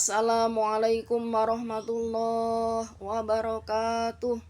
Assalamualaikum warahmatullahi wabarakatuh.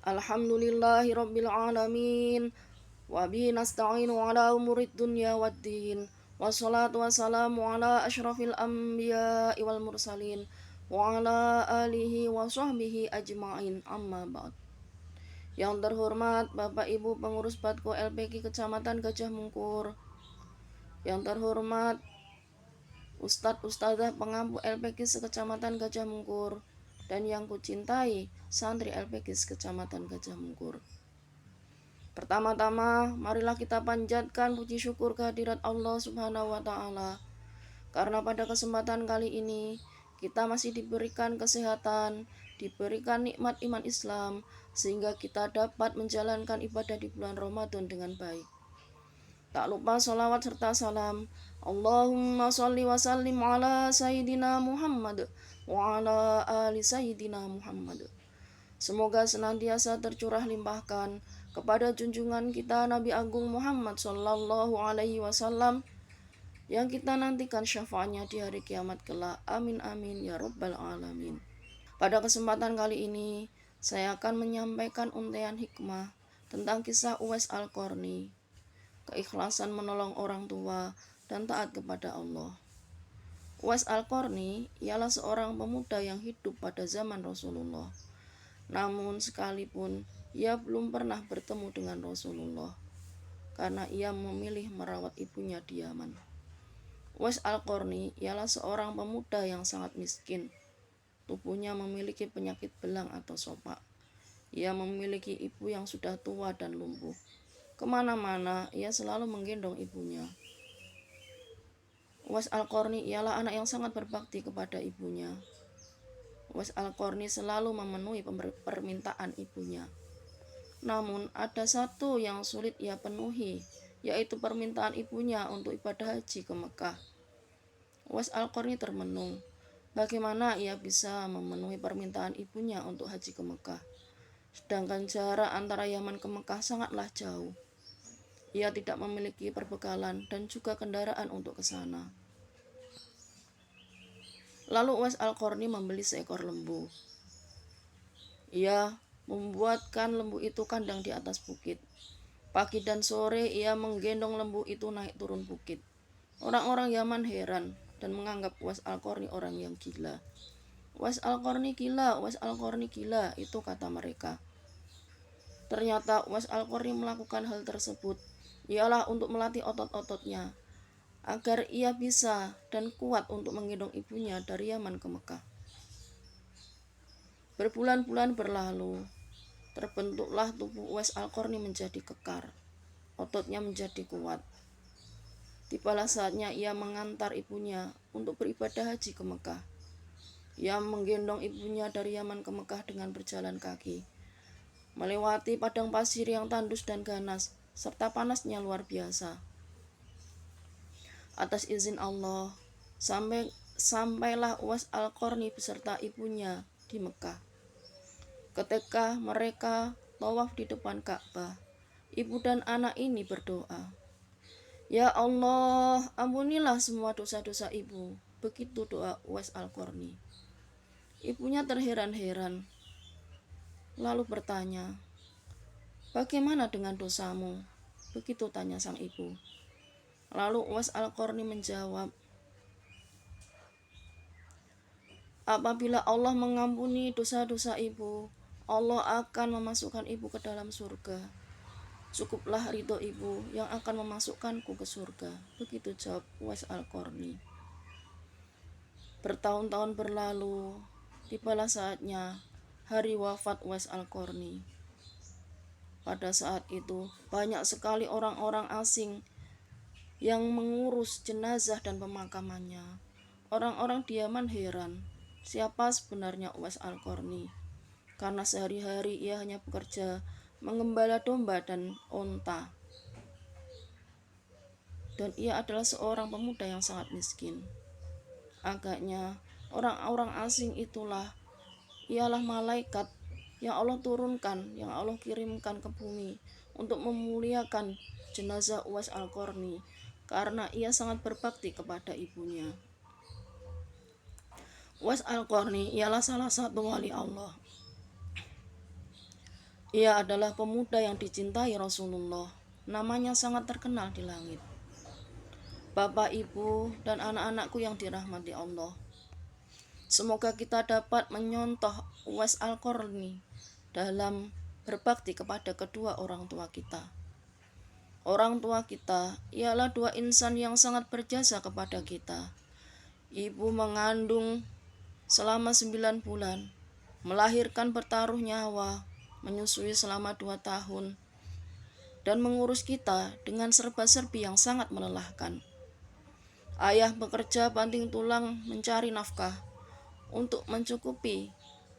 Alhamdulillahirabbil alamin. Wa bihi nasta'inu ala umurid dunya waddin. Wassalatu wassalamu ala asyrafil anbiya'i wal mursalin wa ala alihi wa sahbihi ajma'in, amma ba'd. Yang terhormat Bapak Ibu pengurus Batko LPK Kecamatan Gajah Mungkur, yang terhormat Ustadz Ustadzah pengampu LPK Kecamatan Gajah Mungkur, dan yang kucintai santri LPK Kecamatan Gajah Mungkur. Pertama-tama, marilah kita panjatkan puji syukur kehadirat Allah Subhanahu wa Ta'ala, karena pada kesempatan kali ini kita masih diberikan kesehatan, diberikan nikmat iman Islam, sehingga kita dapat menjalankan ibadah di bulan Ramadan dengan baik. Tak lupa sholawat serta salam. Allahumma sholli wa sallim ala Sayyidina Muhammad wa ala ali Sayyidina Muhammad. Semoga senantiasa tercurah limpahkan kepada junjungan kita Nabi Agung Muhammad Sallallahu Alaihi Wasallam, yang kita nantikan syafaatnya di hari kiamat kelak. Amin amin ya rabbal alamin. Pada kesempatan kali ini saya akan menyampaikan untaian hikmah tentang kisah Uwais Al-Qarni, keikhlasan menolong orang tua dan taat kepada Allah. Uwais Al-Qarni ialah seorang pemuda yang hidup pada zaman Rasulullah. Namun sekalipun ia belum pernah bertemu dengan Rasulullah, karena ia memilih merawat ibunya di Yaman. Uwais Al-Qarni ialah seorang pemuda yang sangat miskin. Tubuhnya memiliki penyakit belang atau sopak. Ia memiliki ibu yang sudah tua dan lumpuh. Kemana-mana ia selalu menggendong ibunya. Uwais Al-Qarni ialah anak yang sangat berbakti kepada ibunya. Uwais Al-Qarni selalu memenuhi permintaan ibunya. Namun ada satu yang sulit ia penuhi, yaitu permintaan ibunya untuk ibadah haji ke Mekah. Uwais Al-Qarni termenung, bagaimana ia bisa memenuhi permintaan ibunya untuk haji ke Mekah, sedangkan jarak antara Yaman ke Mekah sangatlah jauh. Ia tidak memiliki perbekalan dan juga kendaraan untuk ke sana. Lalu Uwais Al-Qarni membeli seekor lembu. Ia membuatkan lembu itu kandang di atas bukit. Pagi dan sore ia menggendong lembu itu naik turun bukit. Orang-orang Yaman heran dan menganggap Uwais Al-Qarni orang yang gila. Uwais Al-Qarni gila, Uwais Al-Qarni gila, itu kata mereka. Ternyata Uwais Al-Qarni melakukan hal tersebut ialah untuk melatih otot-ototnya agar ia bisa dan kuat untuk menggendong ibunya dari Yaman ke Mekah. Berbulan-bulan berlalu, terbentuklah tubuh Uwais Al-Qarni menjadi kekar, ototnya menjadi kuat. Tibalah saatnya ia mengantar ibunya untuk beribadah haji ke Mekah. Ia menggendong ibunya dari Yaman ke Mekah dengan berjalan kaki, melewati padang pasir yang tandus dan ganas, serta panasnya luar biasa. Atas izin Allah, sampailah Uwais Al-Qarni beserta ibunya di Mekah. Ketika mereka tawaf di depan Ka'bah, ibu dan anak ini berdoa, "Ya Allah, ampunilah semua dosa-dosa ibu." Begitu doa Uwais Al-Qarni. Ibunya terheran-heran, lalu bertanya, "Bagaimana dengan dosamu?" Begitu tanya sang ibu. Lalu Uwais Al-Qarni menjawab, "Apabila Allah mengampuni dosa-dosa ibu, Allah akan memasukkan ibu ke dalam surga. Cukuplah ridho ibu yang akan memasukkanku ke surga." Begitu jawab Uwais Al-Qarni. Bertahun-tahun berlalu, tibalah saatnya hari wafat Uwais Al-Qarni. Pada saat itu, banyak sekali orang-orang asing yang mengurus jenazah dan pemakamannya. Orang-orang di Yaman heran, siapa sebenarnya Uwais Al-Qarni? Karena sehari-hari ia hanya bekerja mengembala domba dan onta. Dan ia adalah seorang pemuda yang sangat miskin. Agaknya orang-orang asing itulah ialah malaikat yang Allah turunkan, yang Allah kirimkan ke bumi untuk memuliakan jenazah Uwais Al-Qarni, karena ia sangat berbakti kepada ibunya. Uwais Al-Qarni ialah salah satu wali Allah. Ia adalah pemuda yang dicintai Rasulullah. Namanya sangat terkenal di langit. Bapak, Ibu, dan anak-anakku yang dirahmati Allah, semoga kita dapat menyontoh Uwais Al-Qarni dalam berbakti kepada kedua orang tua kita. Orang tua kita ialah dua insan yang sangat berjasa kepada kita. Ibu mengandung selama 9 bulan, melahirkan bertaruh nyawa, menyusui selama 2 tahun, dan mengurus kita dengan serba-serbi yang sangat melelahkan. Ayah bekerja banting tulang mencari nafkah untuk mencukupi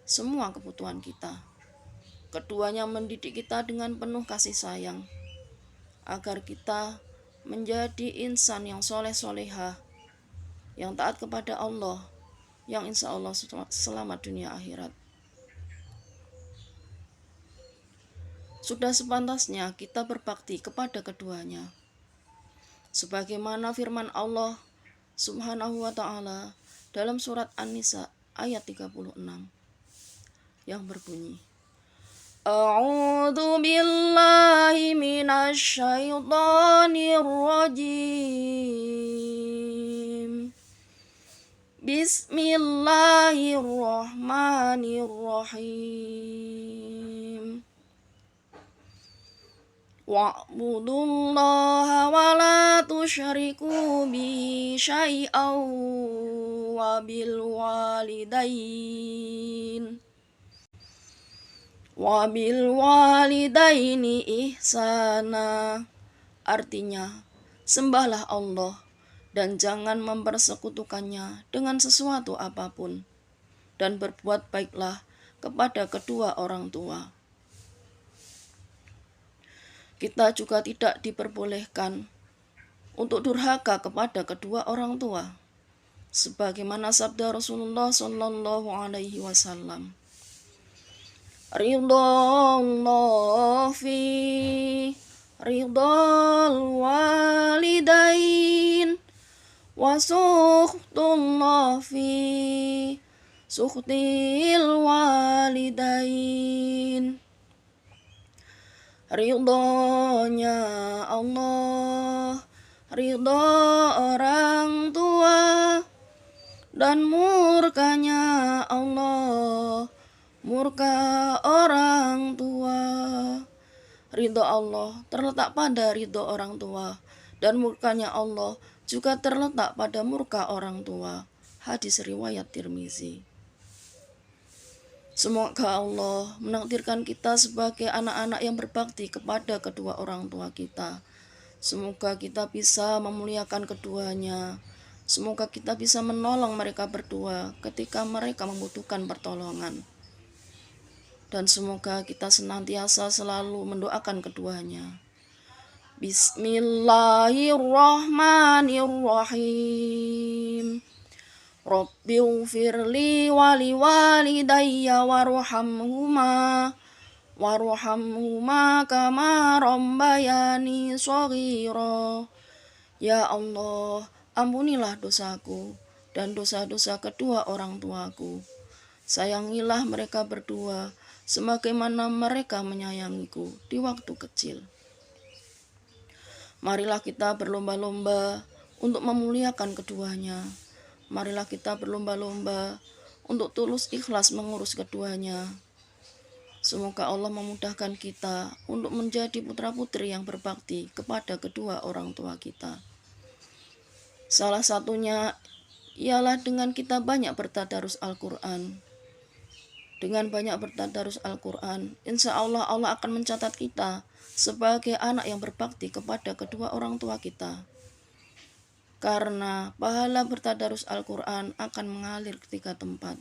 semua kebutuhan kita. Keduanya mendidik kita dengan penuh kasih sayang, agar kita menjadi insan yang soleh-solehah, yang taat kepada Allah, yang insya Allah selamat dunia akhirat. Sudah sepantasnya kita berbakti kepada keduanya, sebagaimana firman Allah Subhanahu wa ta'ala dalam surat An-Nisa ayat 36 yang berbunyi, A'udzu billahi minasy syaithanir rajim. Bismillahirrahmanirrahim. Wa'budullaha wa la tusyriku bi syai'an wa bil walidaini ihsana. Artinya, sembahlah Allah dan jangan mempersekutukannya dengan sesuatu apapun, dan berbuat baiklah kepada kedua orang tua. Kita juga tidak diperbolehkan untuk durhaka kepada kedua orang tua, sebagaimana sabda Rasulullah Shallallahu Alaihi Wasallam, Ridallah fi ridal walidain wa sukhtullah fi sukhtil walidain. Ridhonya Allah, ridho orang tua, dan murkanya Allah, murka orang tua. Ridho Allah terletak pada ridho orang tua, dan murkanya Allah juga terletak pada murka orang tua. Hadis riwayat Tirmizi. Semoga Allah menakdirkan kita sebagai anak-anak yang berbakti kepada kedua orang tua kita. Semoga kita bisa memuliakan keduanya. Semoga kita bisa menolong mereka berdua ketika mereka membutuhkan pertolongan. Dan semoga kita senantiasa selalu mendoakan keduanya. Bismillahirrahmanirrahim. Rabbighfirli wali walidayya warhamhuma kama rabbayani shaghira. Ya Allah, ampunilah dosaku dan dosa-dosa kedua orang tuaku. Sayangilah mereka berdua sebagaimana mereka menyayangiku di waktu kecil. Marilah kita berlomba-lomba untuk memuliakan keduanya. Marilah kita berlomba-lomba untuk tulus ikhlas mengurus keduanya. Semoga Allah memudahkan kita untuk menjadi putra-putri yang berbakti kepada kedua orang tua kita. Salah satunya ialah dengan kita banyak bertadarus Al-Quran. Dengan banyak bertadarus Al-Quran, insya Allah Allah akan mencatat kita sebagai anak yang berbakti kepada kedua orang tua kita. Karena pahala bertadarus Al-Quran akan mengalir ke 3 tempat.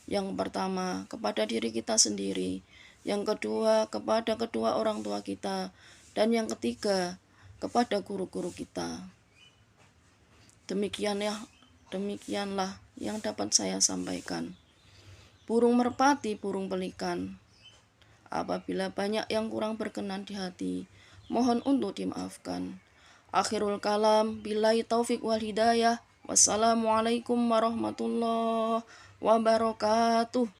Yang pertama, kepada diri kita sendiri. Yang kedua, kepada kedua orang tua kita. Dan yang ketiga, kepada guru-guru kita. Demikianlah yang dapat saya sampaikan. Burung merpati, burung pelikan. Apabila banyak yang kurang berkenan di hati, mohon untuk dimaafkan. Akhirul kalam, billahi taufik wal hidayah. Wassalamualaikum warahmatullahi wabarakatuh.